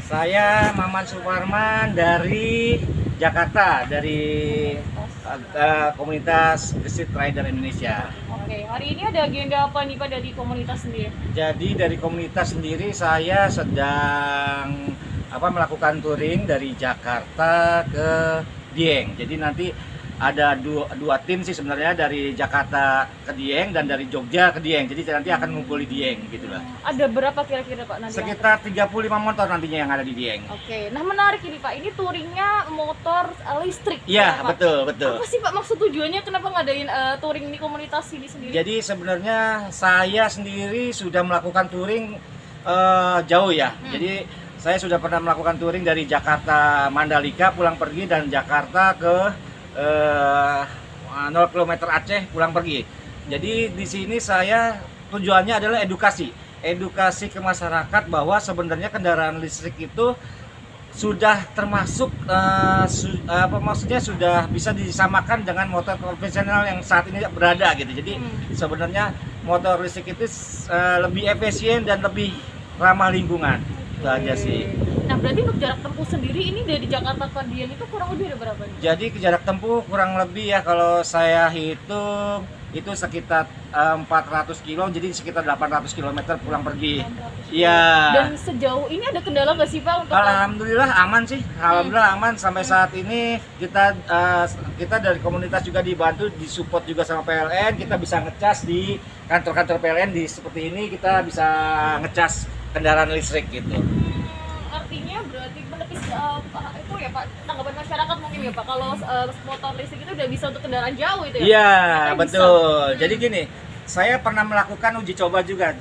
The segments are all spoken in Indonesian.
Saya Maman Suparman dari Jakarta, dari komunitas Gesit Rider Indonesia. Oke, hari ini ada agenda apa nih Pak dari komunitas sendiri? Jadi dari komunitas sendiri saya sedang melakukan touring dari Jakarta ke Dieng. Jadi nanti ada dua tim sih sebenarnya, dari Jakarta ke Dieng dan dari Jogja ke Dieng. Jadi nanti akan ngumpul di Dieng gitu lah. Ada berapa kira-kira Pak nanti? Sekitar 35 motor nantinya yang ada di Dieng. Oke, nah menarik ini Pak, ini touringnya motor listrik. Iya, ya, Pak? betul. Apa sih Pak maksud tujuannya, kenapa ngadain touring di komunitas ini sendiri? Jadi sebenarnya saya sendiri sudah melakukan touring jauh ya. Jadi saya sudah pernah melakukan touring dari Jakarta Mandalika pulang pergi dan Jakarta ke 0 km Aceh pulang pergi. Jadi di sini saya tujuannya adalah edukasi ke masyarakat bahwa sebenarnya kendaraan listrik itu sudah termasuk maksudnya sudah bisa disamakan dengan motor konvensional yang saat ini berada gitu. Jadi sebenarnya motor listrik itu lebih efisien dan lebih ramah lingkungan. Itu aja sih. Nah berarti untuk jarak tempuh sendiri ini dari Jakarta ke Dieng itu kurang lebih ada berapa nih? Jadi jarak tempuh kurang lebih ya kalau saya hitung itu sekitar 400 kilo, jadi sekitar 800 km pulang pergi. Iya. Dan sejauh ini ada kendala nggak sih Pak untuk? Alhamdulillah aman sih, alhamdulillah aman sampai saat ini. Kita dari komunitas juga dibantu, disupport juga sama PLN. Kita bisa ngecas di kantor-kantor PLN seperti ini, kita bisa ngecas kendaraan listrik gitu. Artinya berarti menepis itu ya Pak, tanggapan masyarakat mungkin ya Pak, kalau motor listrik itu udah bisa untuk kendaraan jauh itu ya? Iya, Katanya betul. bisa. Jadi gini, saya pernah melakukan uji coba juga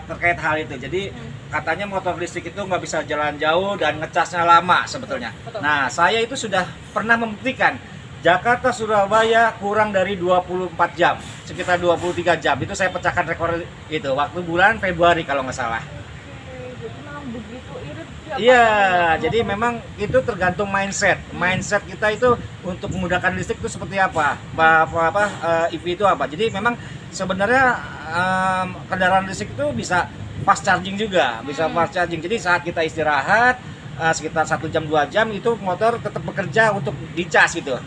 terkait hal itu. Jadi katanya motor listrik itu nggak bisa jalan jauh dan ngecasnya lama sebetulnya. Betul. Nah, saya itu sudah pernah membuktikan Jakarta Surabaya kurang dari 24 jam, sekitar 23 jam. Itu saya pecahkan rekor itu waktu bulan Februari kalau nggak salah. Jadi memang begitu irit ya Pak, Iya, ya, jadi motor. memang itu tergantung mindset. Mindset kita itu untuk memudahkan listrik itu seperti apa? EV itu apa? Jadi memang sebenarnya kendaraan listrik itu bisa fast charging juga, bisa fast charging. Jadi saat kita istirahat sekitar 1 jam 2 jam itu motor tetap bekerja untuk dicas gitu.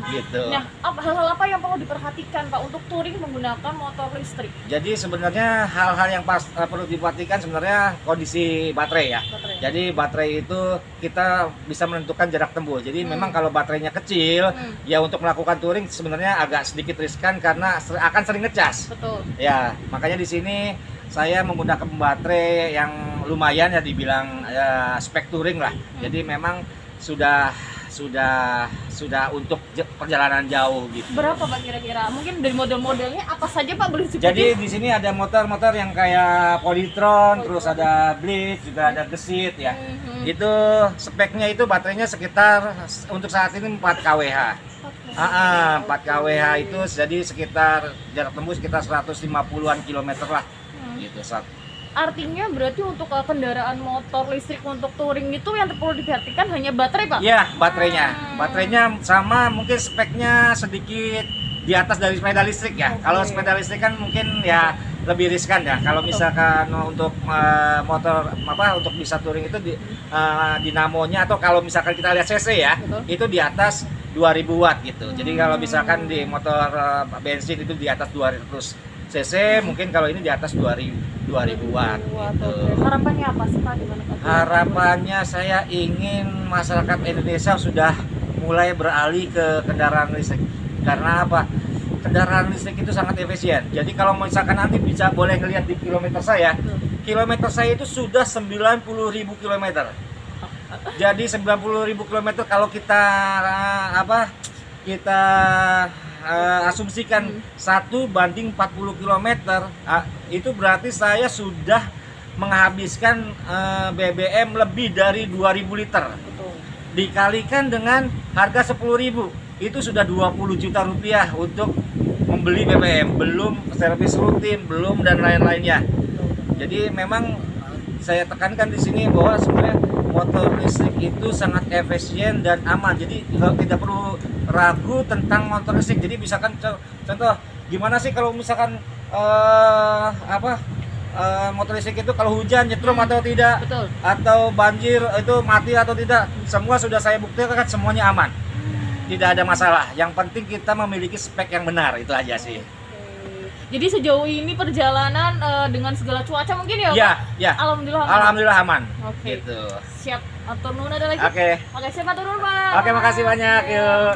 Gitu. Nah, hal-hal apa yang perlu diperhatikan Pak untuk touring menggunakan motor listrik? Jadi sebenarnya hal-hal yang perlu diperhatikan sebenarnya kondisi baterai ya. Baterai. Jadi baterai itu kita bisa menentukan jarak tempuh. Jadi memang kalau baterainya kecil, ya untuk melakukan touring sebenarnya agak sedikit riskan karena akan sering ngecas. Betul. Ya, makanya di sini saya menggunakan baterai yang lumayan ya, dibilang spek touring lah. Jadi memang sudah untuk perjalanan jauh gitu. Berapa Pak kira-kira? Mungkin dari model-modelnya apa saja Pak, boleh sebutin? Jadi di sini ada motor-motor yang kayak Polytron, terus ada Blitz, juga ada Gesit ya. Itu speknya itu baterainya sekitar untuk saat ini 4 kWh. 4 kWh itu jadi sekitar jarak tempuh sekitar 150-an kilometer lah. Gitu. Artinya berarti untuk kendaraan motor listrik untuk touring itu yang perlu diperhatikan hanya baterai Pak? Iya, baterainya. Baterainya sama, mungkin speknya sedikit di atas dari sepeda listrik ya. Kalau sepeda listrik kan mungkin ya lebih riskan ya. Kalau misalkan untuk motor untuk bisa touring itu dinamonya, atau kalau misalkan kita lihat cc ya, itu di atas 2000 watt gitu. Jadi kalau misalkan di motor bensin itu di atas 200 cc, mungkin kalau ini di atas 2000 watt gitu. Harapannya apa sih Pak? Gimana Pak? Harapannya saya ingin masyarakat Indonesia sudah mulai beralih ke kendaraan listrik. Karena apa? Kendaraan listrik itu sangat efisien. Jadi kalau misalkan nanti bisa boleh ngelihat di kilometer saya itu sudah 90.000 kilometer. Jadi 90.000 kilometer kalau kita asumsikan 1 banding 40 km, itu berarti saya sudah menghabiskan BBM lebih dari 2000 liter. Dikalikan dengan harga 10.000, itu sudah 20 juta rupiah untuk membeli BBM, belum servis rutin, belum dan lain-lainnya. Jadi memang saya tekankan di sini bahwa sebenarnya motor listrik itu sangat efisien dan aman. Jadi tidak perlu ragu tentang motor listrik. Jadi misalkan contoh gimana sih kalau misalkan motor listrik itu kalau hujan nyetrum atau tidak, Betul. atau banjir itu mati atau tidak, semua sudah saya buktikan semuanya aman. Tidak ada masalah. Yang penting kita memiliki spek yang benar, itu aja sih. Jadi sejauh ini perjalanan dengan segala cuaca mungkin ya, Ya, Pak? ya. Alhamdulillah aman. Alhamdulillah aman. Oke. Gitu. Siap. Matur nuwun ada lagi? Oke. Oke, siap matur nuwun, Pak. Oke, makasih banyak. Yuk. Yuk.